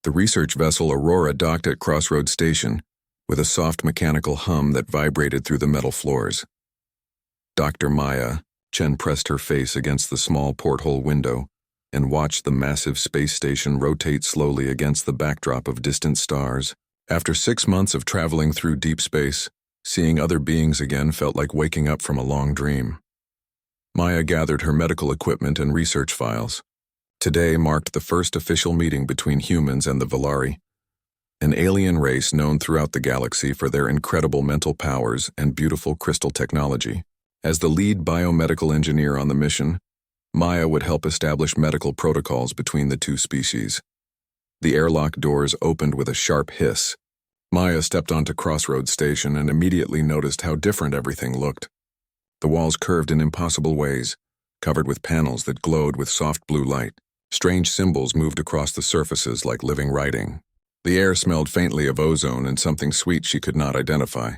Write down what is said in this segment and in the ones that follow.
The research vessel Aurora docked at Crossroads Station, with a soft mechanical hum that vibrated through the metal floors. Dr. Maya, Chen pressed her face against the small porthole window and watched the massive space station rotate slowly against the backdrop of distant stars. After 6 months of traveling through deep space, seeing other beings again felt like waking up from a long dream. Maya gathered her medical equipment and research files. Today marked the first official meeting between humans and the Valari, an alien race known throughout the galaxy for their incredible mental powers and beautiful crystal technology. As the lead biomedical engineer on the mission, Maya would help establish medical protocols between the two species. The airlock doors opened with a sharp hiss. Maya stepped onto Crossroads Station and immediately noticed how different everything looked. The walls curved in impossible ways, covered with panels that glowed with soft blue light. Strange symbols moved across the surfaces like living writing. The air smelled faintly of ozone and something sweet she could not identify.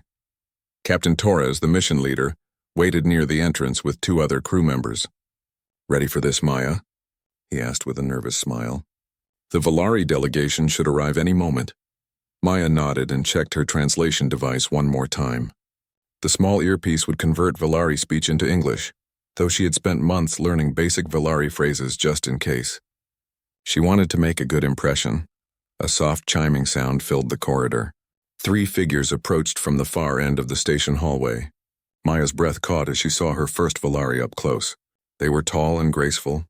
Captain Torres, the mission leader, waited near the entrance with 2 other crew members. "Ready for this, Maya?" he asked with a nervous smile. "The Valari delegation should arrive any moment." Maya nodded and checked her translation device one more time. The small earpiece would convert Valari speech into English, though she had spent months learning basic Valari phrases just in case. She wanted to make a good impression. A soft chiming sound filled the corridor. 3 figures approached from the far end of the station hallway. Maya's breath caught as she saw her first Valari up close. They were tall and graceful,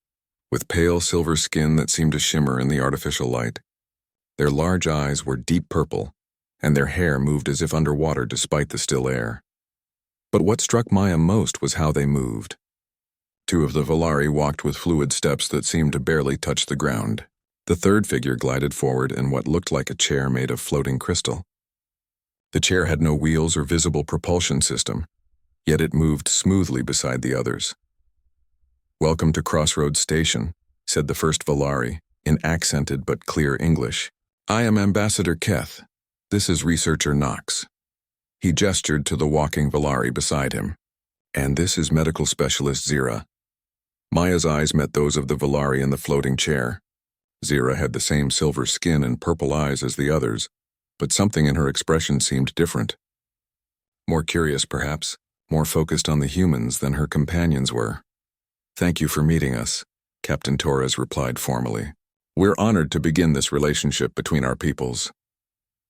with pale silver skin that seemed to shimmer in the artificial light. Their large eyes were deep purple, and their hair moved as if underwater despite the still air. But what struck Maya most was how they moved. 2 of the Valari walked with fluid steps that seemed to barely touch the ground. The 3rd figure glided forward in what looked like a chair made of floating crystal. The chair had no wheels or visible propulsion system, yet it moved smoothly beside the others. "Welcome to Crossroads Station," said the first Valari, in accented but clear English. "I am Ambassador Keth. This is Researcher Knox." He gestured to the walking Valari beside him. "And this is Medical Specialist Zira." Maya's eyes met those of the Valari in the floating chair. Zira had the same silver skin and purple eyes as the others, but something in her expression seemed different. More curious, perhaps, more focused on the humans than her companions were. "Thank you for meeting us," Captain Torres replied formally. "We're honored to begin this relationship between our peoples."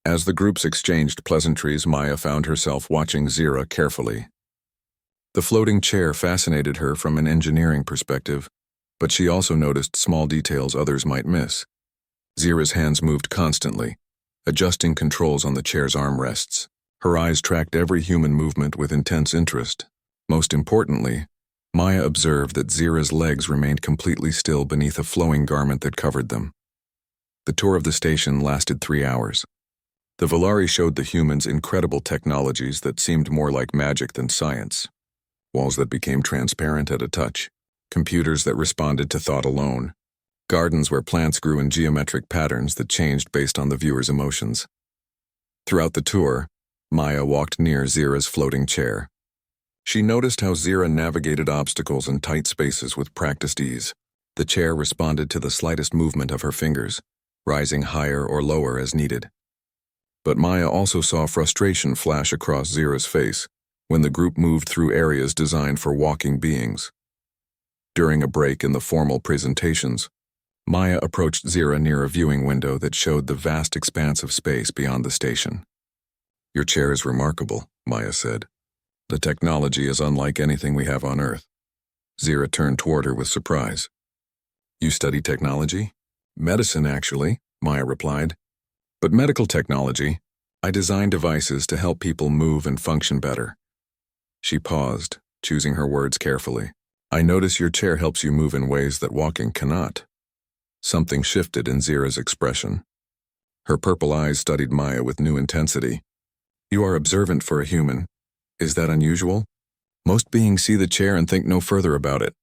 As the groups exchanged pleasantries, Maya found herself watching Zira carefully. The floating chair fascinated her from an engineering perspective, but she also noticed small details others might miss. Zira's hands moved constantly, adjusting controls on the chair's armrests. Her eyes tracked every human movement with intense interest. Most importantly, Maya observed that Zira's legs remained completely still beneath a flowing garment that covered them. The tour of the station lasted 3 hours. The Valari showed the humans incredible technologies that seemed more like magic than science. Walls that became transparent at a touch, computers that responded to thought alone, gardens where plants grew in geometric patterns that changed based on the viewer's emotions. Throughout the tour, Maya walked near Zira's floating chair. She noticed how Zira navigated obstacles in tight spaces with practiced ease. The chair responded to the slightest movement of her fingers, rising higher or lower as needed. But Maya also saw frustration flash across Zira's face when the group moved through areas designed for walking beings. During a break in the formal presentations, Maya approached Zira near a viewing window that showed the vast expanse of space beyond the station. "Your chair is remarkable," Maya said. "The technology is unlike anything we have on Earth." Zira turned toward her with surprise. "You study technology?" "Medicine, actually," Maya replied. "But medical technology, I design devices to help people move and function better." She paused, choosing her words carefully. "I notice your chair helps you move in ways that walking cannot." Something shifted in Zira's expression. Her purple eyes studied Maya with new intensity. "You are observant for a human. Is that unusual? Most beings see the chair and think no further about it."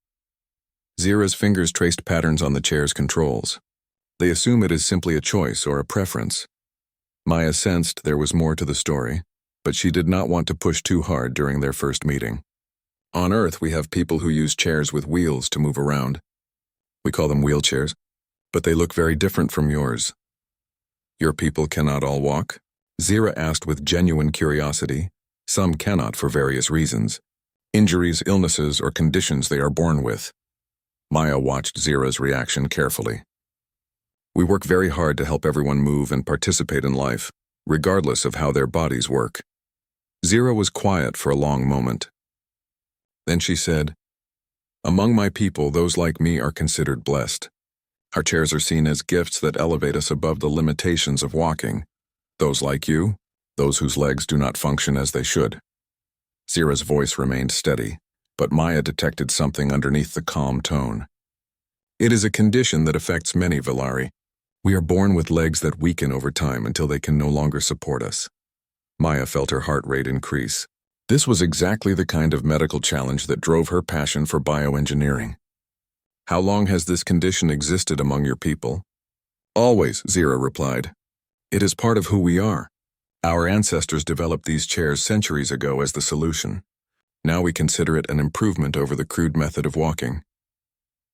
Zira's fingers traced patterns on the chair's controls. They assume it is simply a choice or a preference. Maya sensed there was more to the story, but she did not want to push too hard during their first meeting. "On Earth, we have people who use chairs with wheels to move around. We call them wheelchairs, but they look very different from yours. Your people cannot all walk? Zira asked with genuine curiosity. Some cannot for various reasons. Injuries, illnesses, or conditions they are born with. Maya watched Zira's reaction carefully. We work very hard to help everyone move and participate in life, regardless of how their bodies work. Zira was quiet for a long moment. Then she said, "Among my people, those like me are considered blessed. Our chairs are seen as gifts that elevate us above the limitations of walking. Those like you, those whose legs do not function as they should." Zira's voice remained steady, but Maya detected something underneath the calm tone. "It is a condition that affects many Valari. We are born with legs that weaken over time until they can no longer support us." Maya felt her heart rate increase. This was exactly the kind of medical challenge that drove her passion for bioengineering. "How long has this condition existed among your people?" "Always," Zira replied. "It is part of who we are. Our ancestors developed these chairs centuries ago as the solution. Now we consider it an improvement over the crude method of walking."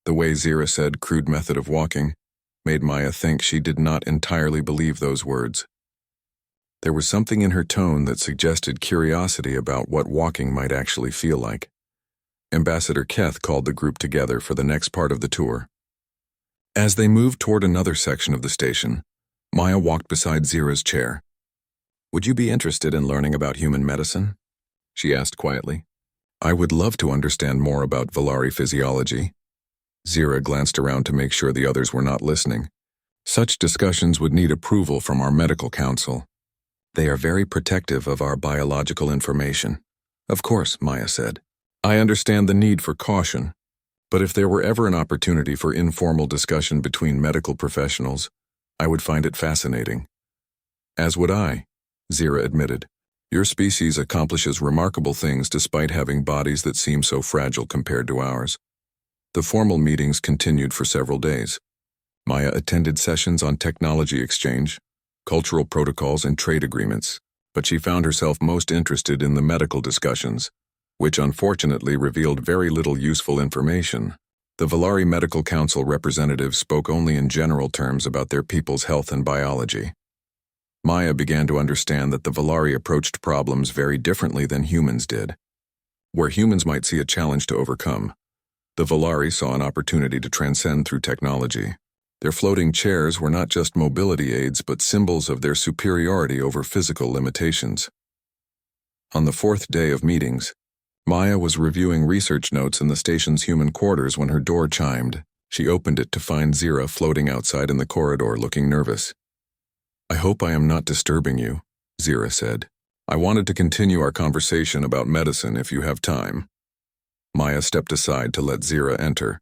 The way Zira said "crude method of walking" made Maya think she did not entirely believe those words. There was something in her tone that suggested curiosity about what walking might actually feel like. Ambassador Keth called the group together for the next part of the tour. As they moved toward another section of the station, Maya walked beside Zira's chair. "Would you be interested in learning about human medicine?" she asked quietly. "I would love to understand more about Valari physiology." Zira glanced around to make sure the others were not listening. "Such discussions would need approval from our medical council. They are very protective of our biological information." "Of course," Maya said. "I understand the need for caution, but if there were ever an opportunity for informal discussion between medical professionals, I would find it fascinating." "As would I," Zira admitted. "Your species accomplishes remarkable things despite having bodies that seem so fragile compared to ours." The formal meetings continued for several days. Maya attended sessions on technology exchange, cultural protocols, and trade agreements, but she found herself most interested in the medical discussions, which unfortunately revealed very little useful information. The Valari Medical Council representatives spoke only in general terms about their people's health and biology. Maya began to understand that the Valari approached problems very differently than humans did. Where humans might see a challenge to overcome, the Valari saw an opportunity to transcend through technology. Their floating chairs were not just mobility aids but symbols of their superiority over physical limitations. On the fourth day of meetings, Maya was reviewing research notes in the station's human quarters when her door chimed. She opened it to find Zira floating outside in the corridor looking nervous. "I hope I am not disturbing you," Zira said. "I wanted to continue our conversation about medicine if you have time." Maya stepped aside to let Zira enter.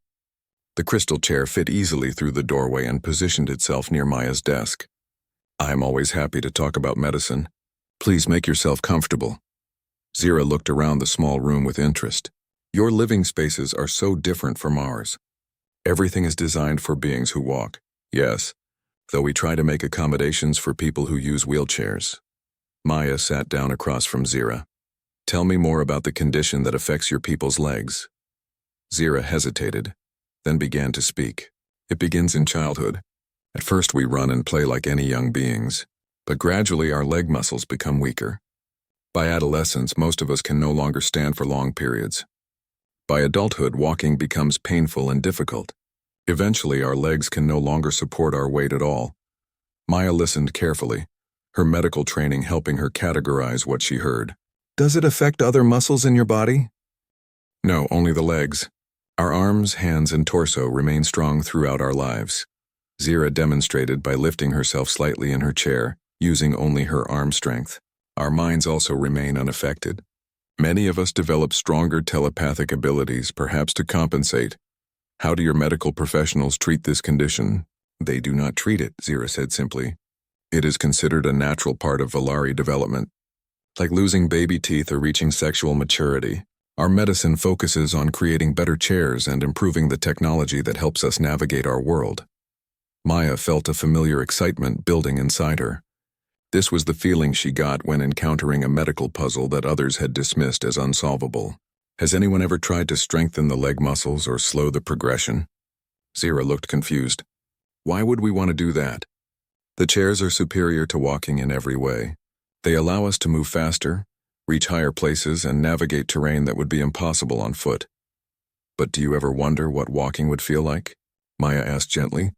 The crystal chair fit easily through the doorway and positioned itself near Maya's desk. "I am always happy to talk about medicine. Please make yourself comfortable." Zira looked around the small room with interest. "Your living spaces are so different from ours. Everything is designed for beings who walk, yes, though we try to make accommodations for people who use wheelchairs." Maya sat down across from Zira. "Tell me more about the condition that affects your people's legs." Zira hesitated, then began to speak. "It begins in childhood. At first we run and play like any young beings, but gradually our leg muscles become weaker. By adolescence, most of us can no longer stand for long periods. By adulthood, walking becomes painful and difficult. Eventually, our legs can no longer support our weight at all." Maya listened carefully, her medical training helping her categorize what she heard. "Does it affect other muscles in your body?" "No, only the legs. Our arms, hands, and torso remain strong throughout our lives." Zira demonstrated by lifting herself slightly in her chair, using only her arm strength. "Our minds also remain unaffected. Many of us develop stronger telepathic abilities, perhaps to compensate. How do your medical professionals treat this condition?" "They do not treat it," Zira said simply. "It is considered a natural part of Valari development. Like losing baby teeth or reaching sexual maturity, our medicine focuses on creating better chairs and improving the technology that helps us navigate our world." Maya felt a familiar excitement building inside her. This was the feeling she got when encountering a medical puzzle that others had dismissed as unsolvable. "Has anyone ever tried to strengthen the leg muscles or slow the progression?" Zira looked confused. "Why would we want to do that?" The chairs are superior to walking in every way. They allow us to move faster, reach higher places, and navigate terrain that would be impossible on foot. But do you ever wonder what walking would feel like? Maya asked gently.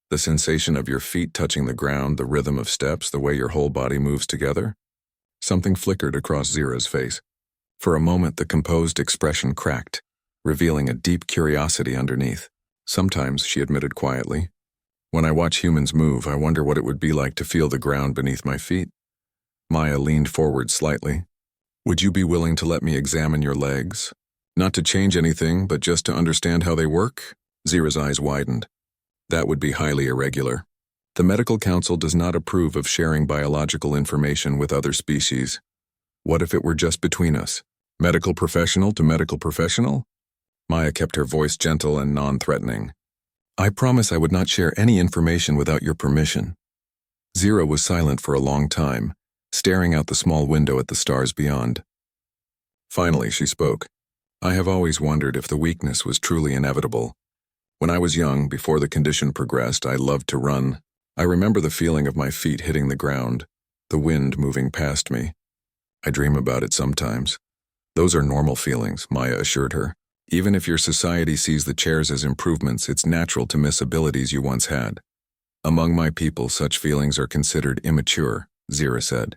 The sensation of your feet touching the ground, the rhythm of steps, the way your whole body moves together? Something flickered across Zira's face. For a moment, the composed expression cracked, revealing a deep curiosity underneath. Sometimes, she admitted quietly, when I watch humans move, I wonder what it would be like to feel the ground beneath my feet. Maya leaned forward slightly. Would you be willing to let me examine your legs? Not to change anything, but just to understand how they work? Zira's eyes widened. That would be highly irregular. The medical council does not approve of sharing biological information with other species. What if it were just between us? Medical professional to medical professional? Maya kept her voice gentle and non-threatening. I promise I would not share any information without your permission. Zira was silent for a long time, staring out the small window at the stars beyond. Finally, she spoke. I have always wondered if the weakness was truly inevitable. When I was young, before the condition progressed, I loved to run. I remember the feeling of my feet hitting the ground, the wind moving past me. I dream about it sometimes. Those are normal feelings, Maya assured her. Even if your society sees the chairs as improvements, it's natural to miss abilities you once had. Among my people, such feelings are considered immature, Zira said.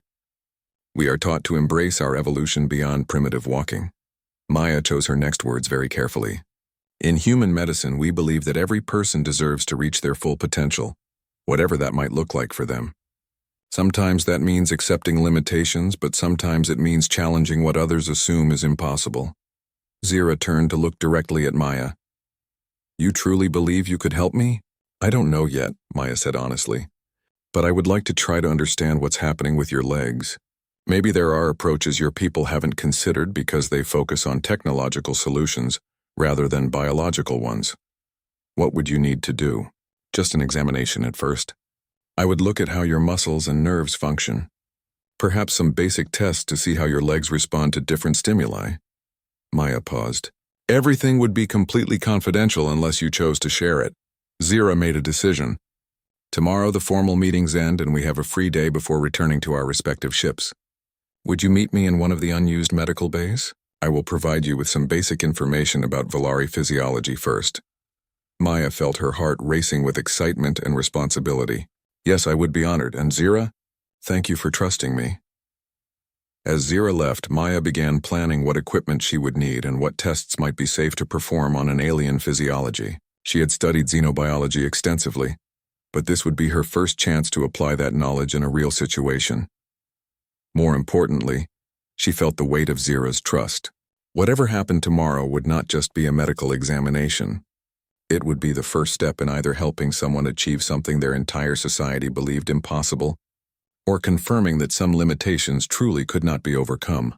We are taught to embrace our evolution beyond primitive walking. Maya chose her next words very carefully. In human medicine, we believe that every person deserves to reach their full potential, whatever that might look like for them. Sometimes that means accepting limitations, but sometimes it means challenging what others assume is impossible. Zira turned to look directly at Maya. You truly believe you could help me? I don't know yet, Maya said honestly. But I would like to try to understand what's happening with your legs. Maybe there are approaches your people haven't considered because they focus on technological solutions rather than biological ones. What would you need to do? Just an examination at first. I would look at how your muscles and nerves function. Perhaps some basic tests to see how your legs respond to different stimuli. Maya paused. Everything would be completely confidential unless you chose to share it. Zira made a decision. Tomorrow the formal meetings end and we have a free day before returning to our respective ships. Would you meet me in one of the unused medical bays? I will provide you with some basic information about Valari physiology first. Maya felt her heart racing with excitement and responsibility. Yes, I would be honored. And Zira? Thank you for trusting me. As Zira left, Maya began planning what equipment she would need and what tests might be safe to perform on an alien physiology. She had studied xenobiology extensively, but this would be her first chance to apply that knowledge in a real situation. More importantly, she felt the weight of Zira's trust. Whatever happened tomorrow would not just be a medical examination. It would be the first step in either helping someone achieve something their entire society believed impossible, or confirming that some limitations truly could not be overcome.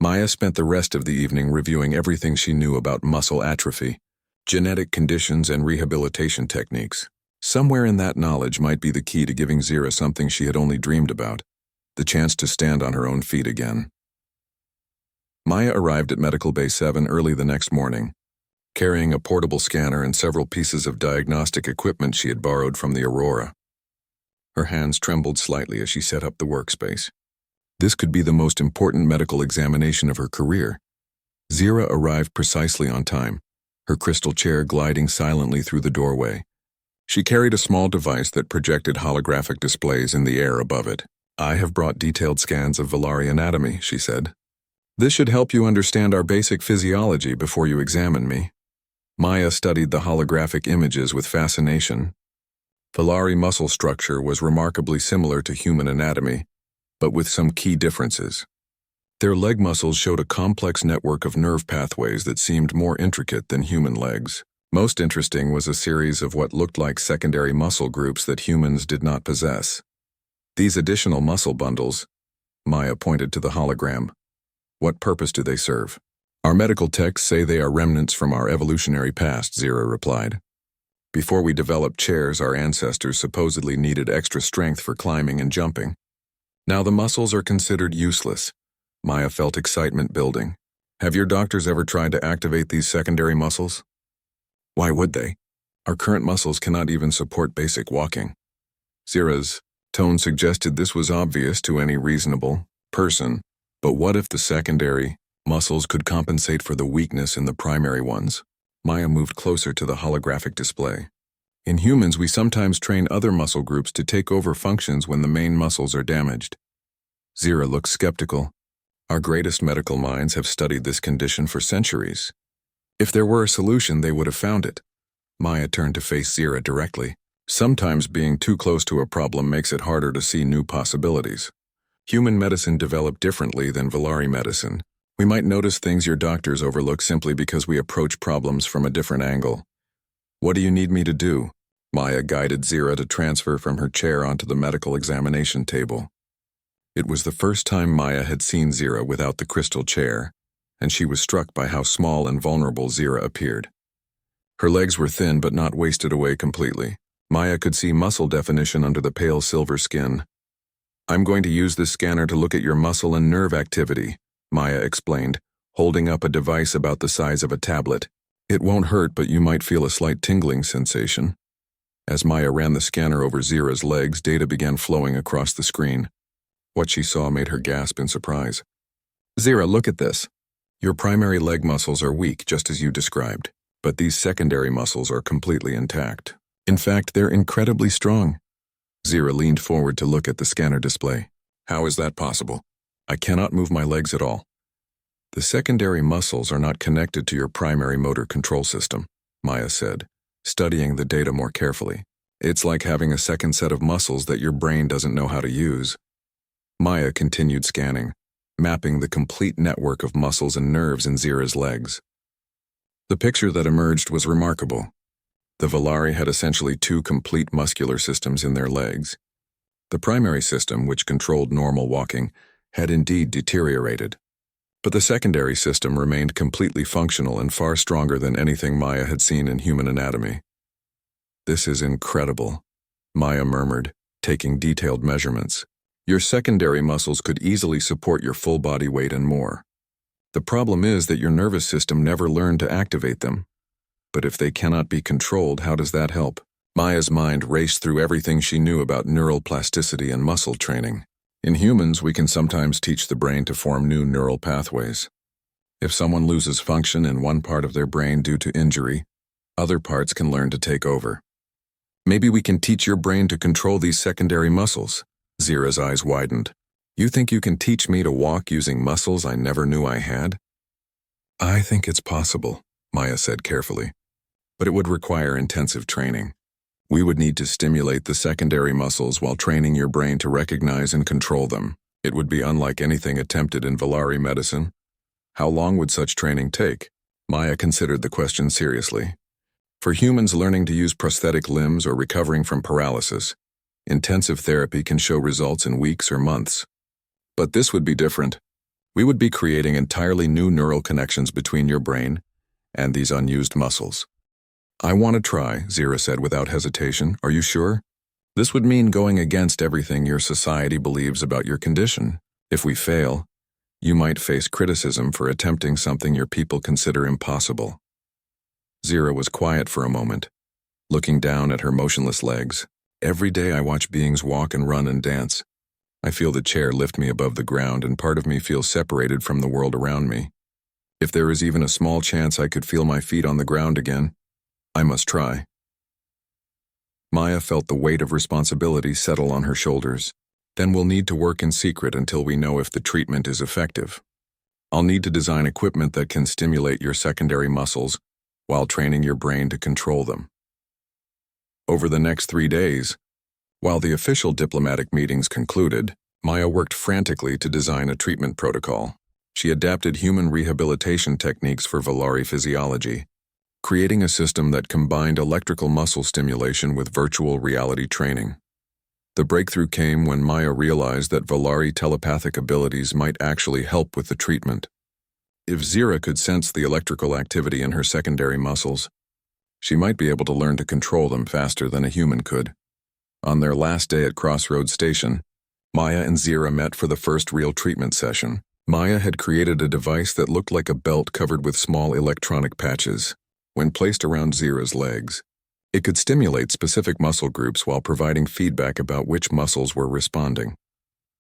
Maya spent the rest of the evening reviewing everything she knew about muscle atrophy, genetic conditions, and rehabilitation techniques. Somewhere in that knowledge might be the key to giving Zira something she had only dreamed about, the chance to stand on her own feet again. Maya arrived at Medical Bay 7 early the next morning, carrying a portable scanner and several pieces of diagnostic equipment she had borrowed from the Aurora. Her hands trembled slightly as she set up the workspace. This could be the most important medical examination of her career. Zira arrived precisely on time, her crystal chair gliding silently through the doorway. She carried a small device that projected holographic displays in the air above it. I have brought detailed scans of Valari anatomy, she said. This should help you understand our basic physiology before you examine me. Maya studied the holographic images with fascination. Valari muscle structure was remarkably similar to human anatomy, but with some key differences. Their leg muscles showed a complex network of nerve pathways that seemed more intricate than human legs. Most interesting was a series of what looked like secondary muscle groups that humans did not possess. These additional muscle bundles, Maya pointed to the hologram. What purpose do they serve? Our medical texts say they are remnants from our evolutionary past, Zira replied. Before we developed chairs, our ancestors supposedly needed extra strength for climbing and jumping. Now the muscles are considered useless. Maya felt excitement building. Have your doctors ever tried to activate these secondary muscles? Why would they? Our current muscles cannot even support basic walking. Zira's tone suggested this was obvious to any reasonable person, but what if the secondary muscles could compensate for the weakness in the primary ones? Maya moved closer to the holographic display. In humans, we sometimes train other muscle groups to take over functions when the main muscles are damaged. Zira looked skeptical. Our greatest medical minds have studied this condition for centuries. If there were a solution, they would have found it. Maya turned to face Zira directly. Sometimes being too close to a problem makes it harder to see new possibilities. Human medicine developed differently than Valari medicine. We might notice things your doctors overlook simply because we approach problems from a different angle. What do you need me to do? Maya guided Zira to transfer from her chair onto the medical examination table. It was the first time Maya had seen Zira without the crystal chair, and she was struck by how small and vulnerable Zira appeared. Her legs were thin but not wasted away completely. Maya could see muscle definition under the pale silver skin. I'm going to use this scanner to look at your muscle and nerve activity, Maya explained, holding up a device about the size of a tablet. It won't hurt, but you might feel a slight tingling sensation. As Maya ran the scanner over Zira's legs, data began flowing across the screen. What she saw made her gasp in surprise. Zira, look at this. Your primary leg muscles are weak, just as you described, but these secondary muscles are completely intact. In fact, they're incredibly strong. Zira leaned forward to look at the scanner display. How is that possible? I cannot move my legs at all. The secondary muscles are not connected to your primary motor control system, Maya said, studying the data more carefully. It's like having a second set of muscles that your brain doesn't know how to use. Maya continued scanning, mapping the complete network of muscles and nerves in Zira's legs. The picture that emerged was remarkable. The Valari had essentially two complete muscular systems in their legs. The primary system, which controlled normal walking, had indeed deteriorated. But the secondary system remained completely functional and far stronger than anything Maya had seen in human anatomy. This is incredible, Maya murmured, taking detailed measurements. Your secondary muscles could easily support your full body weight and more. The problem is that your nervous system never learned to activate them. But if they cannot be controlled, how does that help? Maya's mind raced through everything she knew about neural plasticity and muscle training. In humans, we can sometimes teach the brain to form new neural pathways. If someone loses function in one part of their brain due to injury, other parts can learn to take over. Maybe we can teach your brain to control these secondary muscles. Zira's eyes widened. You think you can teach me to walk using muscles I never knew I had? I think it's possible, Maya said carefully. But it would require intensive training. We would need to stimulate the secondary muscles while training your brain to recognize and control them. It would be unlike anything attempted in Valari medicine. How long would such training take? Maya considered the question seriously. For humans learning to use prosthetic limbs or recovering from paralysis, intensive therapy can show results in weeks or months. But this would be different. We would be creating entirely new neural connections between your brain and these unused muscles. I want to try, Zira said without hesitation. Are you sure? This would mean going against everything your society believes about your condition. If we fail, you might face criticism for attempting something your people consider impossible. Zira was quiet for a moment, looking down at her motionless legs. Every day I watch beings walk and run and dance. I feel the chair lift me above the ground, and part of me feels separated from the world around me. If there is even a small chance I could feel my feet on the ground again, I must try. Maya felt the weight of responsibility settle on her shoulders. Then we'll need to work in secret until we know if the treatment is effective. I'll need to design equipment that can stimulate your secondary muscles while training your brain to control them. Over the next 3 days, while the official diplomatic meetings concluded, Maya worked frantically to design a treatment protocol. She adapted human rehabilitation techniques for Valari physiology, creating a system that combined electrical muscle stimulation with virtual reality training. The breakthrough came when Maya realized that Valari telepathic abilities might actually help with the treatment. If Zira could sense the electrical activity in her secondary muscles, she might be able to learn to control them faster than a human could. On their last day at Crossroads Station, Maya and Zira met for the first real treatment session. Maya had created a device that looked like a belt covered with small electronic patches. When placed around Zira's legs, It could stimulate specific muscle groups while providing feedback about which muscles were responding.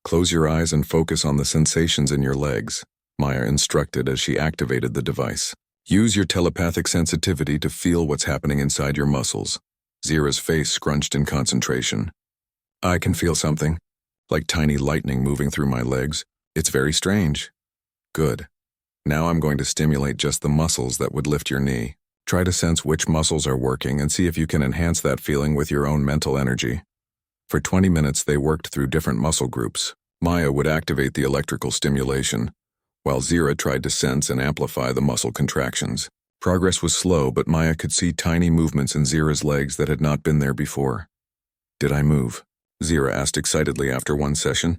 Close your eyes and focus on the sensations in your legs, Maya instructed as she activated the device. Use your telepathic sensitivity to feel what's happening inside your muscles. Zira's face scrunched in concentration. I can feel something, like tiny lightning moving through my legs. It's very strange. Good. Now I'm going to stimulate just the muscles that would lift your knee. Try to sense which muscles are working and see if you can enhance that feeling with your own mental energy. For 20 minutes, they worked through different muscle groups. Maya would activate the electrical stimulation, while Zira tried to sense and amplify the muscle contractions. Progress was slow, but Maya could see tiny movements in Zira's legs that had not been there before. Did I move? Zira asked excitedly after one session.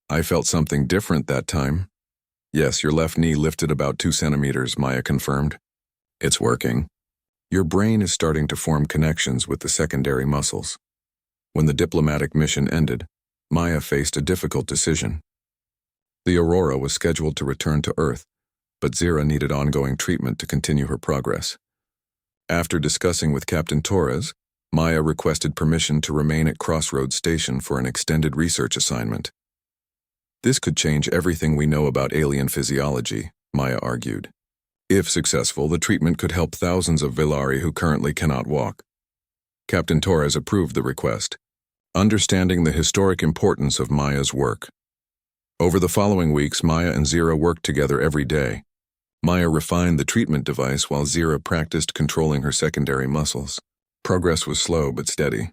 I felt something different that time. Yes, your left knee lifted about 2 centimeters, Maya confirmed. It's working. Your brain is starting to form connections with the secondary muscles. When the diplomatic mission ended, Maya faced a difficult decision. The Aurora was scheduled to return to Earth, but Zira needed ongoing treatment to continue her progress. After discussing with Captain Torres, Maya requested permission to remain at Crossroads Station for an extended research assignment. This could change everything we know about alien physiology, Maya argued. If successful, the treatment could help thousands of Villari who currently cannot walk. Captain Torres approved the request, understanding the historic importance of Maya's work. Over the following weeks, Maya and Zira worked together every day. Maya refined the treatment device while Zira practiced controlling her secondary muscles. Progress was slow but steady.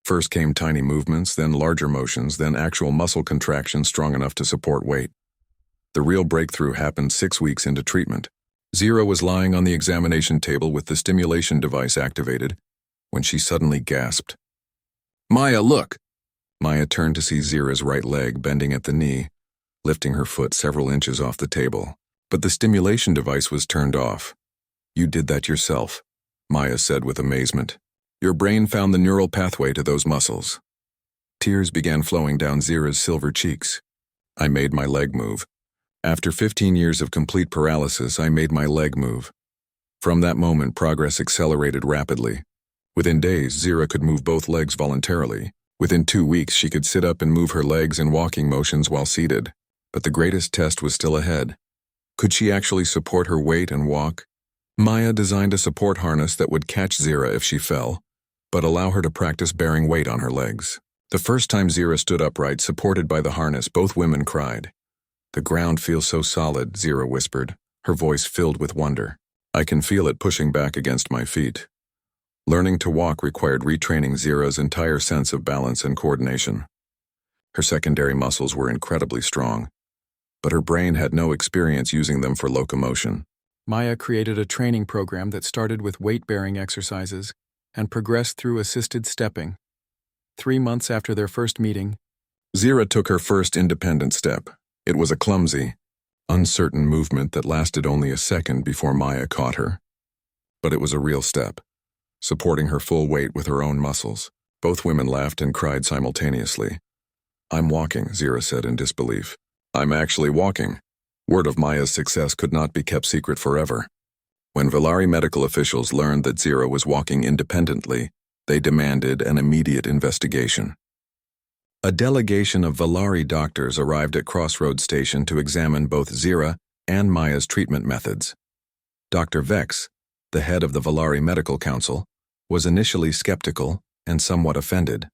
First came tiny movements, then larger motions, then actual muscle contractions strong enough to support weight. The real breakthrough happened 6 weeks into treatment. Zira was lying on the examination table with the stimulation device activated when she suddenly gasped. Maya, look! Maya turned to see Zira's right leg bending at the knee, lifting her foot several inches off the table. But the stimulation device was turned off. You did that yourself, Maya said with amazement. Your brain found the neural pathway to those muscles. Tears began flowing down Zira's silver cheeks. I made my leg move. After 15 years of complete paralysis, I made my leg move. From that moment, progress accelerated rapidly. Within days, Zira could move both legs voluntarily. Within 2 weeks, she could sit up and move her legs in walking motions while seated. But the greatest test was still ahead. Could she actually support her weight and walk? Maya designed a support harness that would catch Zira if she fell, but allow her to practice bearing weight on her legs. The first time Zira stood upright, supported by the harness, both women cried. The ground feels so solid, Zira whispered, her voice filled with wonder. I can feel it pushing back against my feet. Learning to walk required retraining Zira's entire sense of balance and coordination. Her secondary muscles were incredibly strong, but her brain had no experience using them for locomotion. Maya created a training program that started with weight-bearing exercises and progressed through assisted stepping. 3 months after their first meeting, Zira took her first independent step. It was a clumsy, uncertain movement that lasted only a second before Maya caught her. But it was a real step, supporting her full weight with her own muscles. Both women laughed and cried simultaneously. I'm walking, Zira said in disbelief. I'm actually walking. Word of Maya's success could not be kept secret forever. When Villari medical officials learned that Zira was walking independently, they demanded an immediate investigation. A delegation of Villari doctors arrived at Crossroads Station to examine both Zira and Maya's treatment methods. Dr. Vex, the head of the Villari Medical Council, was initially skeptical and somewhat offended.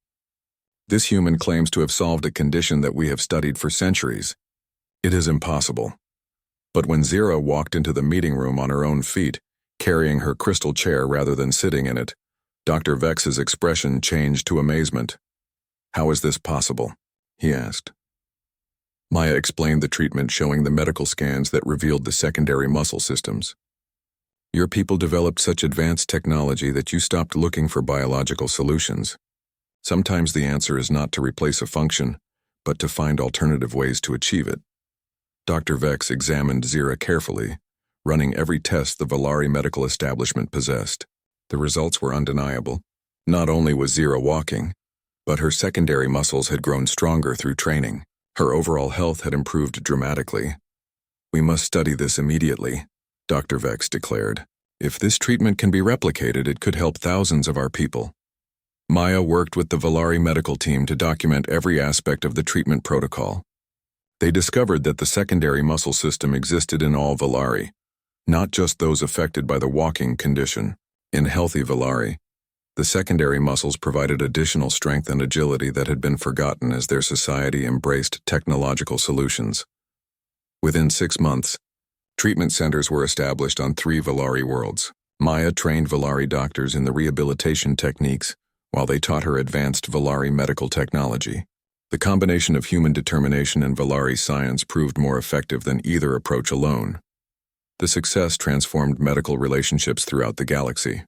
This human claims to have solved a condition that we have studied for centuries. It is impossible. But when Zira walked into the meeting room on her own feet, carrying her crystal chair rather than sitting in it, Dr. Vex's expression changed to amazement. How is this possible? He asked. Maya explained the treatment, showing the medical scans that revealed the secondary muscle systems. Your people developed such advanced technology that you stopped looking for biological solutions. Sometimes the answer is not to replace a function, but to find alternative ways to achieve it. Dr. Vex examined Zira carefully, running every test the Villari medical establishment possessed. The results were undeniable. Not only was Zira walking, but her secondary muscles had grown stronger through training. Her overall health had improved dramatically. We must study this immediately, Dr. Vex declared. If this treatment can be replicated, it could help thousands of our people. Maya worked with the Valari medical team to document every aspect of the treatment protocol. They discovered that the secondary muscle system existed in all Valari, not just those affected by the walking condition. In healthy Valari, the secondary muscles provided additional strength and agility that had been forgotten as their society embraced technological solutions. Within 6 months, treatment centers were established on 3 Valari worlds. Maya trained Valari doctors in the rehabilitation techniques, while they taught her advanced Valari medical technology. The combination of human determination and Valari science proved more effective than either approach alone. The success transformed medical relationships throughout the galaxy.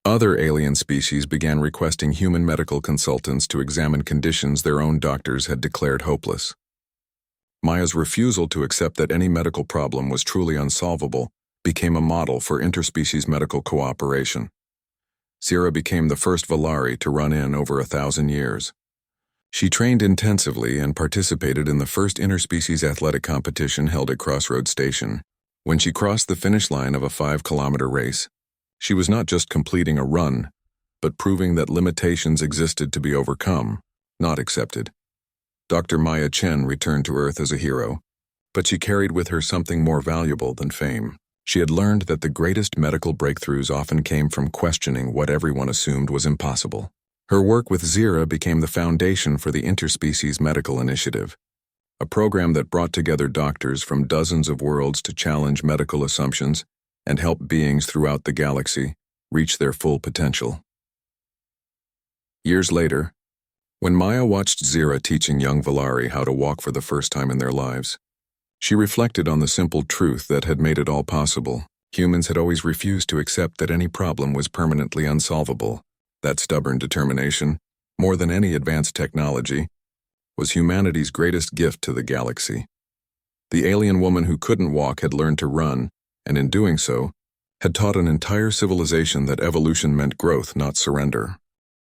Other alien species began requesting human medical consultants to examine conditions their own doctors had declared hopeless. Maya's refusal to accept that any medical problem was truly unsolvable became a model for interspecies medical cooperation. Zira became the first Valari to run in over 1,000 years. She trained intensively and participated in the first interspecies athletic competition held at Crossroads Station. When she crossed the finish line of a 5-kilometer race, she was not just completing a run, but proving that limitations existed to be overcome, not accepted. Dr. Maya Chen returned to Earth as a hero, but she carried with her something more valuable than fame. She had learned that the greatest medical breakthroughs often came from questioning what everyone assumed was impossible. Her work with Zira became the foundation for the Interspecies Medical Initiative, a program that brought together doctors from dozens of worlds to challenge medical assumptions and help beings throughout the galaxy reach their full potential. Years later, when Maya watched Zira teaching young Valari how to walk for the first time in their lives, she reflected on the simple truth that had made it all possible. Humans had always refused to accept that any problem was permanently unsolvable. That stubborn determination, more than any advanced technology, was humanity's greatest gift to the galaxy. The alien woman who couldn't walk had learned to run, and in doing so, had taught an entire civilization that evolution meant growth, not surrender.